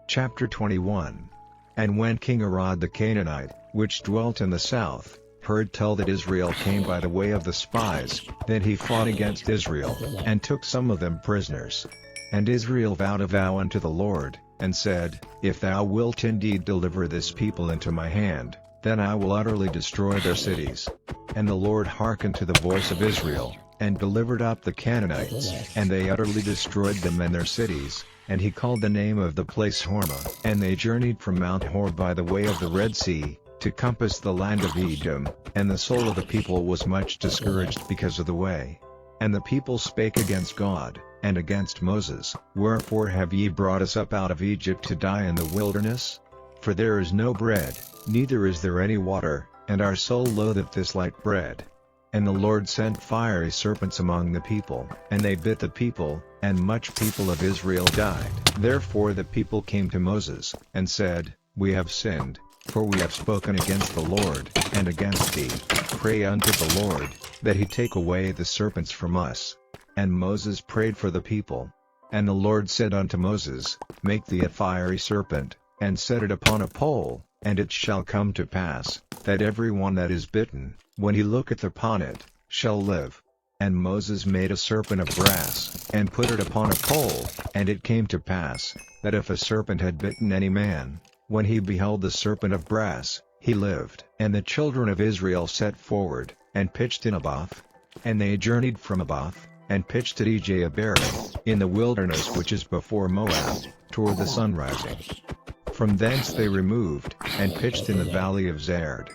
Chapter 21. And when King Arad the Canaanite, which dwelt in the south, heard tell that Israel came by the way of the spies, then he fought against Israel, and took some of them prisoners. And Israel vowed a vow unto the Lord, and said, If thou wilt indeed deliver this people into my hand, then I will utterly destroy their cities. And the Lord hearkened to the voice of Israel, and delivered up the Canaanites, and they utterly destroyed them and their cities. And he called the name of the place Hormah. And they journeyed from Mount Hor by the way of the Red Sea, to compass the land of Edom, and the soul of the people was much discouraged because of the way. And the people spake against God, and against Moses, Wherefore have ye brought us up out of Egypt to die in the wilderness? For there is no bread, neither is there any water, and our soul loatheth this light bread. And the Lord sent fiery serpents among the people, and they bit the people, and much people of Israel died. Therefore the people came to Moses, and said, We have sinned, for we have spoken against the Lord, and against thee. Pray unto the Lord, that he take away the serpents from us. And Moses prayed for the people. And the Lord said unto Moses, Make thee a fiery serpent, and set it upon a pole, and it shall come to pass, that every one that is bitten, when he looketh upon it, shall live. And Moses made a serpent of brass, and put it upon a pole, and it came to pass, that if a serpent had bitten any man, when he beheld the serpent of brass, he lived. And the children of Israel set forward, and pitched in Abath. And they journeyed from Abath, and pitched at Ejaberim, in the wilderness which is before Moab, toward the sunrising. From thence they removed, and pitched in the valley of Zerd.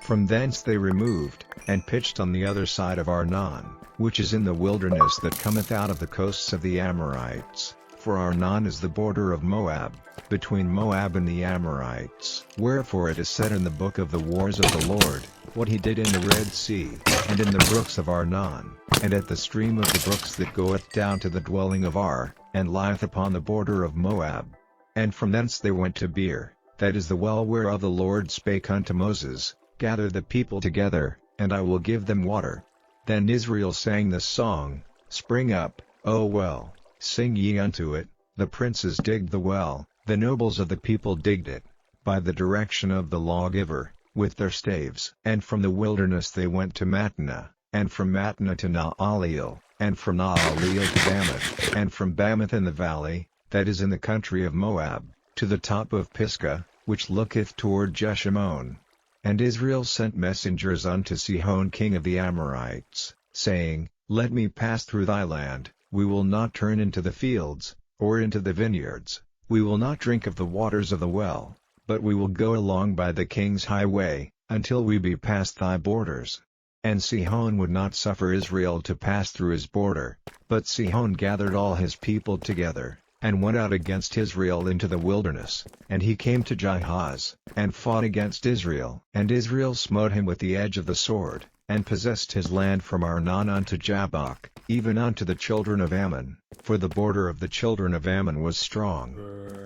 From thence they removed, and pitched on the other side of Arnon, which is in the wilderness that cometh out of the coasts of the Amorites, for Arnon is the border of Moab, between Moab and the Amorites. Wherefore it is said in the book of the wars of the Lord, what he did in the Red Sea, and in the brooks of Arnon, and at the stream of the brooks that goeth down to the dwelling of Ar, and lieth upon the border of Moab. And from thence they went to Beer, that is the well whereof the Lord spake unto Moses, Gather the people together, and I will give them water. Then Israel sang this song, Spring up, O well, sing ye unto it, the princes digged the well, the nobles of the people digged it, by the direction of the lawgiver, with their staves. And from the wilderness they went to Mattanah, and from Mattanah to Naaleel, and from Naaleel to Bamoth, and from Bamoth in the valley, that is in the country of Moab, to the top of Pisgah, which looketh toward Jeshimon. And Israel sent messengers unto Sihon king of the Amorites, saying, Let me pass through thy land, we will not turn into the fields, or into the vineyards, we will not drink of the waters of the well, but we will go along by the king's highway, until we be past thy borders. And Sihon would not suffer Israel to pass through his border, but Sihon gathered all his people together, and went out against Israel into the wilderness, and he came to Jahaz, and fought against Israel. And Israel smote him with the edge of the sword, and possessed his land from Arnon unto Jabbok, even unto the children of Ammon, for the border of the children of Ammon was strong.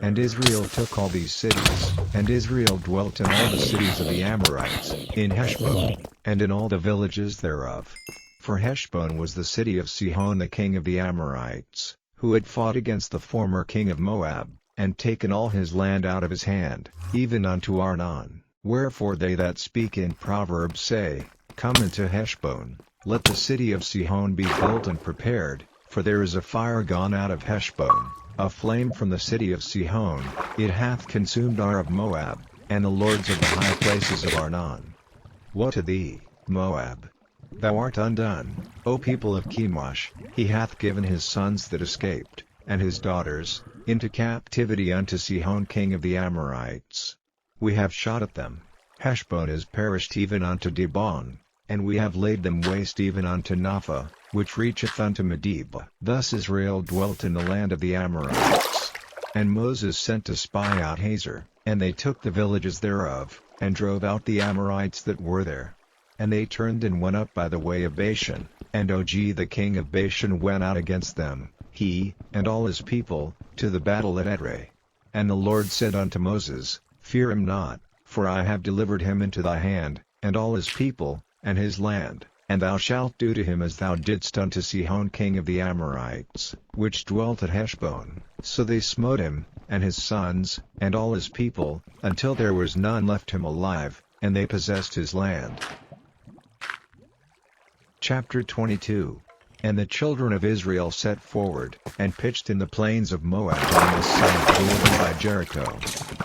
And Israel took all these cities, and Israel dwelt in all the cities of the Amorites, in Heshbon, and in all the villages thereof. For Heshbon was the city of Sihon the king of the Amorites, who had fought against the former king of Moab, and taken all his land out of his hand, even unto Arnon. Wherefore they that speak in Proverbs say, Come into Heshbon, let the city of Sihon be built and prepared, for there is a fire gone out of Heshbon, a flame from the city of Sihon, it hath consumed Ar of Moab, and the lords of the high places of Arnon. Woe to thee, Moab! Thou art undone, O people of Chemosh, he hath given his sons that escaped, and his daughters, into captivity unto Sihon king of the Amorites. We have shot at them, Heshbon is perished even unto Dibon, and we have laid them waste even unto Napha, which reacheth unto Medeba. Thus Israel dwelt in the land of the Amorites. And Moses sent to spy out Hazor, and they took the villages thereof, and drove out the Amorites that were there. And they turned and went up by the way of Bashan, and Og the king of Bashan went out against them, he, and all his people, to the battle at Edrei. And the Lord said unto Moses, Fear him not, for I have delivered him into thy hand, and all his people, and his land. And thou shalt do to him as thou didst unto Sihon king of the Amorites, which dwelt at Heshbon. So they smote him, and his sons, and all his people, until there was none left him alive, and they possessed his land. Chapter 22. And the children of Israel set forward, and pitched in the plains of Moab on this side of Jordan by Jericho.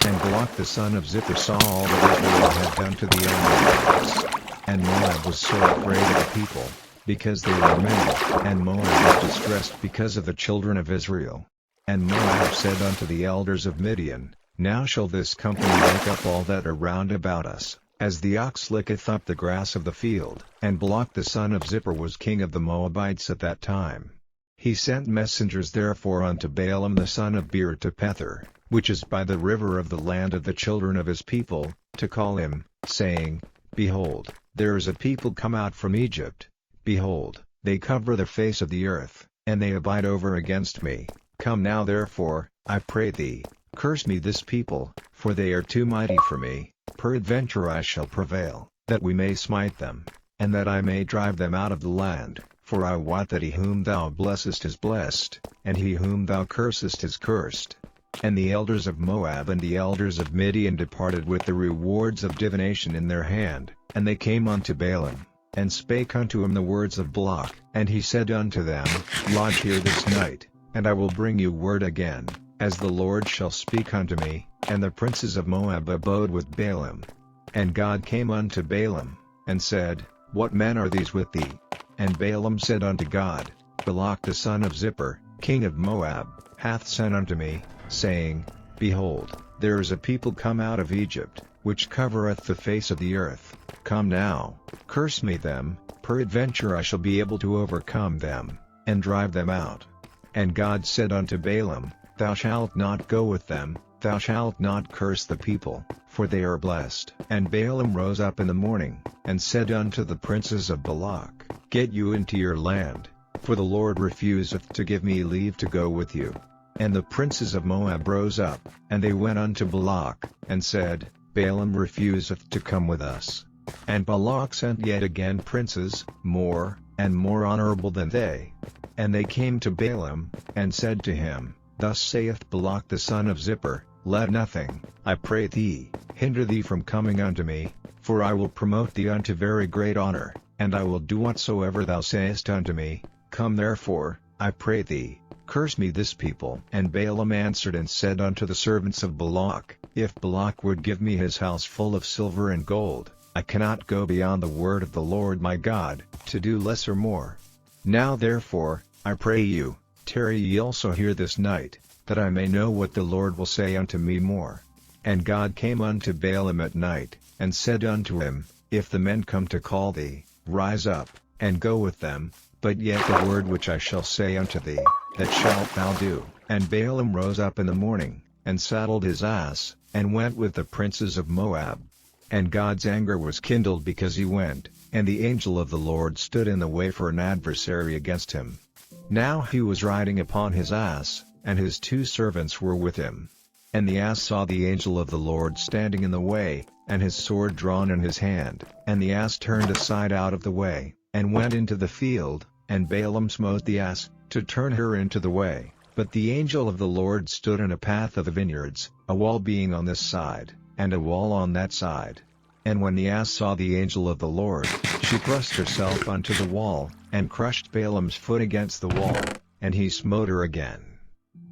And Balak the son of Zippor saw all that Israel had done to the Amorites. And Moab was so afraid of the people, because they were many, and Moab was distressed because of the children of Israel. And Moab said unto the elders of Midian, Now shall this company lick up all that are round about us, as the ox licketh up the grass of the field. And Balak the son of Zippor was king of the Moabites at that time. He sent messengers therefore unto Balaam the son of Beor to Pethor, which is by the river of the land of the children of his people, to call him, saying, Behold, there is a people come out from Egypt. Behold, they cover the face of the earth, and they abide over against me. Come now therefore, I pray thee, curse me this people, for they are too mighty for me. Peradventure I shall prevail, that we may smite them, and that I may drive them out of the land. For I wot that he whom thou blessest is blessed, and he whom thou cursest is cursed. And the elders of Moab and the elders of Midian departed with the rewards of divination in their hand, and they came unto Balaam, and spake unto him the words of Balak. And he said unto them, Lodge here this night, and I will bring you word again, as the Lord shall speak unto me. And the princes of Moab abode with Balaam. And God came unto Balaam, and said, What men are these with thee? And Balaam said unto God, Balak the son of Zippor, king of Moab, hath sent unto me, saying, Behold, there is a people come out of Egypt, which covereth the face of the earth. Come now, curse me them, peradventure I shall be able to overcome them, and drive them out. And God said unto Balaam, Thou shalt not go with them, thou shalt not curse the people, for they are blessed. And Balaam rose up in the morning, and said unto the princes of Balak, Get you into your land, for the Lord refuseth to give me leave to go with you. And the princes of Moab rose up, and they went unto Balak, and said, Balaam refuseth to come with us. And Balak sent yet again princes, more, and more honorable than they. And they came to Balaam, and said to him, Thus saith Balak the son of Zippor, Let nothing, I pray thee, hinder thee from coming unto me, for I will promote thee unto very great honor, and I will do whatsoever thou sayest unto me. Come therefore, I pray thee, curse me this people. And Balaam answered and said unto the servants of Balak, If Balak would give me his house full of silver and gold, I cannot go beyond the word of the Lord my God, to do less or more. Now therefore, I pray you, tarry ye also here this night, that I may know what the Lord will say unto me more. And God came unto Balaam at night, and said unto him, If the men come to call thee, rise up, and go with them, but yet the word which I shall say unto thee, that shalt thou do. And Balaam rose up in the morning, and saddled his ass, and went with the princes of Moab. And God's anger was kindled because he went, and the angel of the Lord stood in the way for an adversary against him. Now he was riding upon his ass, and his 2 servants were with him. And the ass saw the angel of the Lord standing in the way, and his sword drawn in his hand. And the ass turned aside out of the way, and went into the field, and Balaam smote the ass, to turn her into the way. But the angel of the Lord stood in a path of the vineyards, a wall being on this side, and a wall on that side. And when the ass saw the angel of the Lord, she thrust herself unto the wall, and crushed Balaam's foot against the wall, and he smote her again.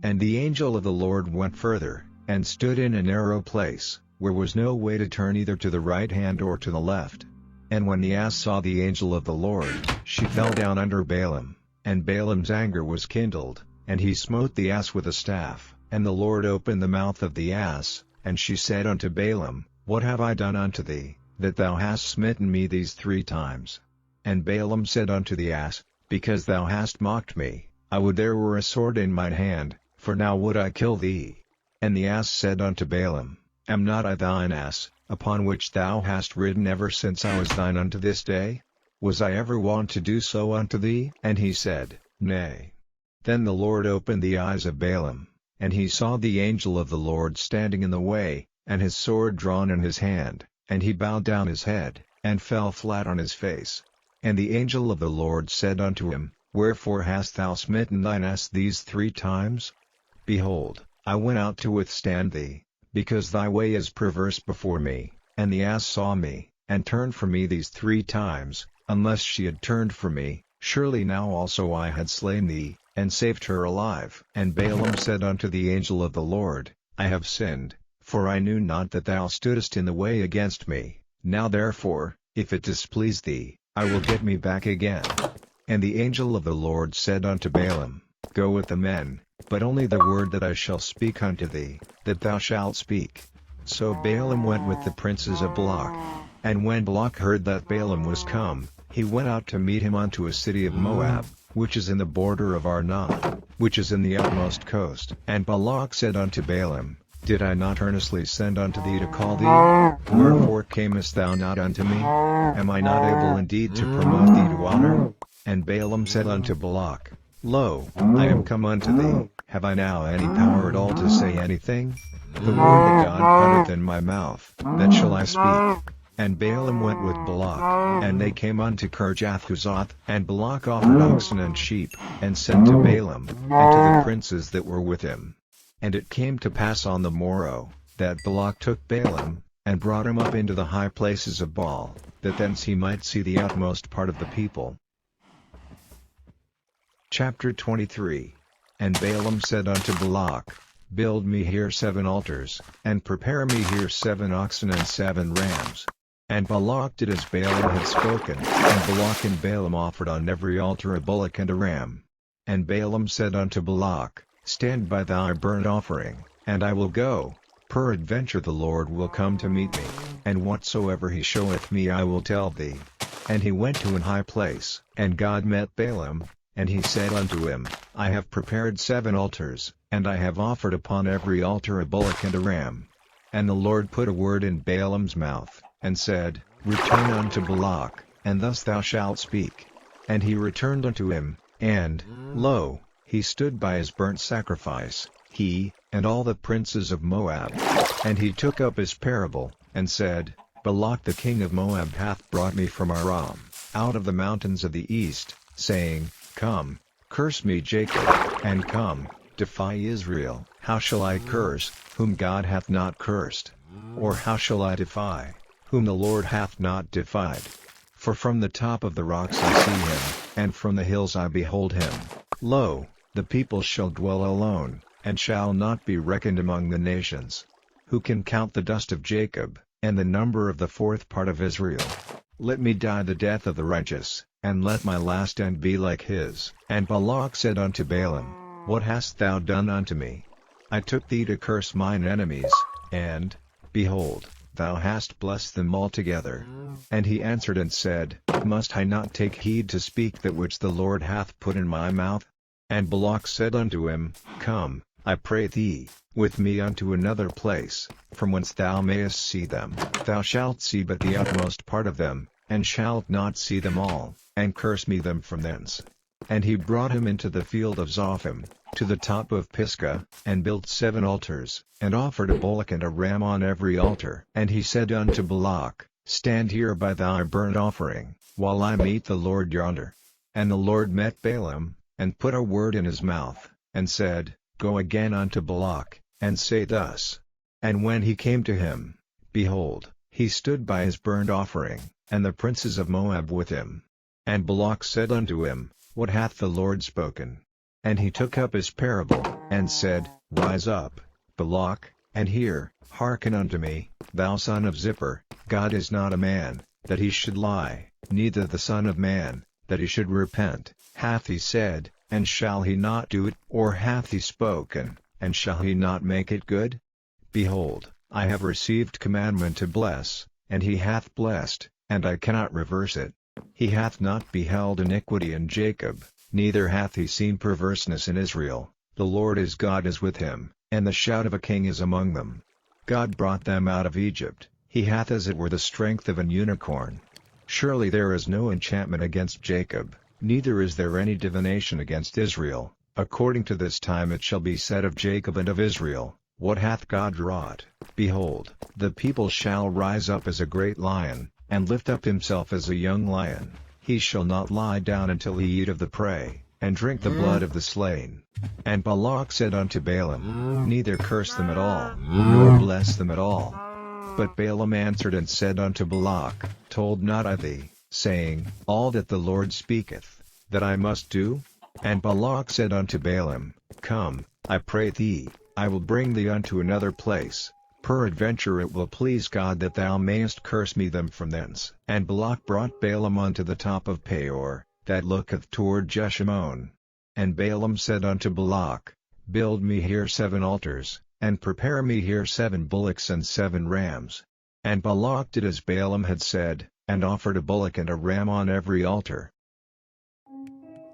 And the angel of the Lord went further, and stood in a narrow place, where was no way to turn either to the right hand or to the left. And when the ass saw the angel of the Lord, she fell down under Balaam, and Balaam's anger was kindled, and he smote the ass with a staff. And the Lord opened the mouth of the ass, and she said unto Balaam, What have I done unto thee, that thou hast smitten me these 3 times? And Balaam said unto the ass, Because thou hast mocked me, I would there were a sword in mine hand, for now would I kill thee. And the ass said unto Balaam, Am not I thine ass, upon which thou hast ridden ever since I was thine unto this day? Was I ever wont to do so unto thee? And he said, Nay. Then the Lord opened the eyes of Balaam, and he saw the angel of the Lord standing in the way, and his sword drawn in his hand, and he bowed down his head, and fell flat on his face. And the angel of the Lord said unto him, Wherefore hast thou smitten thine ass these 3 times? Behold, I went out to withstand thee, because thy way is perverse before me, and the ass saw me, and turned from me these 3 times, unless she had turned from me, surely now also I had slain thee, and saved her alive. And Balaam said unto the angel of the Lord, I have sinned, for I knew not that thou stoodest in the way against me. Now therefore, if it displease thee, I will get me back again. And the angel of the Lord said unto Balaam, Go with the men, but only the word that I shall speak unto thee, that thou shalt speak. So Balaam went with the princes of Balak. And when Balak heard that Balaam was come, he went out to meet him unto a city of Moab, which is in the border of Arnon, which is in the utmost coast. And Balak said unto Balaam, Did I not earnestly send unto thee to call thee? Wherefore camest thou not unto me? Am I not able indeed to promote thee to honor? And Balaam said unto Balak, Lo, I am come unto thee, have I now any power at all to say anything? The word that God putteth in my mouth, that shall I speak. And Balaam went with Balak, and they came unto Kirjath-Huzoth, and Balak offered oxen and sheep, and said to Balaam, and to the princes that were with him. And it came to pass on the morrow, that Balak took Balaam, and brought him up into the high places of Baal, that thence he might see the utmost part of the people. Chapter 23. And Balaam said unto Balak, Build me here 7 altars, and prepare me here 7 oxen and 7 rams. And Balak did as Balaam had spoken, and Balak and Balaam offered on every altar a bullock and a ram. And Balaam said unto Balak, Stand by thy burnt offering, and I will go, peradventure the Lord will come to meet me, and whatsoever he showeth me I will tell thee. And he went to an high place, and God met Balaam, and he said unto him, I have prepared 7 altars, and I have offered upon every altar a bullock and a ram. And the Lord put a word in Balaam's mouth, and said, Return unto Balak, and thus thou shalt speak. And he returned unto him, and, lo, he stood by his burnt sacrifice, he, and all the princes of Moab. And he took up his parable, and said, Balak the king of Moab hath brought me from Aram, out of the mountains of the east, saying, Come, curse me Jacob, and come, defy Israel. How shall I curse, whom God hath not cursed? Or how shall I defy, whom the Lord hath not defied? For from the top of the rocks I see him, and from the hills I behold him. Lo, the people shall dwell alone, and shall not be reckoned among the nations. Who can count the dust of Jacob, and the number of the 4th part of Israel? Let me die the death of the righteous, and let my last end be like his. And Balak said unto Balaam, What hast thou done unto me? I took thee to curse mine enemies, and, behold, thou hast blessed them altogether. And he answered and said, Must I not take heed to speak that which the Lord hath put in my mouth? And Balak said unto him, Come, I pray thee, with me unto another place, from whence thou mayest see them. Thou shalt see but the utmost part of them, and shalt not see them all, and curse me them from thence. And he brought him into the field of Zophim, to the top of Pisgah, and built 7 altars, and offered a bullock and a ram on every altar. And he said unto Balak, Stand here by thy burnt offering, while I meet the Lord yonder. And the Lord met Balaam, and put a word in his mouth, and said, Go again unto Balak, and say thus. And when he came to him, behold, he stood by his burnt offering, and the princes of Moab with him. And Balak said unto him, What hath the Lord spoken? And he took up his parable, and said, Rise up, Balak, and hear. Hearken unto me, thou son of Zippor. God is not a man, that he should lie, neither the son of man, that he should repent. Hath he said, and shall he not do it? Or hath he spoken, and shall he not make it good? Behold, I have received commandment to bless, and he hath blessed, and I cannot reverse it. He hath not beheld iniquity in Jacob, neither hath he seen perverseness in Israel. The Lord his God is with him, and the shout of a king is among them. God brought them out of Egypt, he hath as it were the strength of an unicorn. Surely there is no enchantment against Jacob, neither is there any divination against Israel. According to this time it shall be said of Jacob and of Israel, What hath God wrought? Behold, the people shall rise up as a great lion, and lift up himself as a young lion. he shall not lie down until he eat of the prey, and drink the blood of the slain. And Balak said unto Balaam, Neither curse them at all, nor bless them at all. But Balaam answered and said unto Balak, Told not I thee, saying, All that the Lord speaketh, that I must do? And Balak said unto Balaam, Come, I pray thee, I will bring thee unto another place. Peradventure it will please God that thou mayest curse me them from thence. And Balak brought Balaam unto the top of Peor, that looketh toward Jeshimon. And Balaam said unto Balak, Build me here 7 altars, and prepare me here 7 bullocks and 7 rams. And Balak did as Balaam had said, and offered a bullock and a ram on every altar.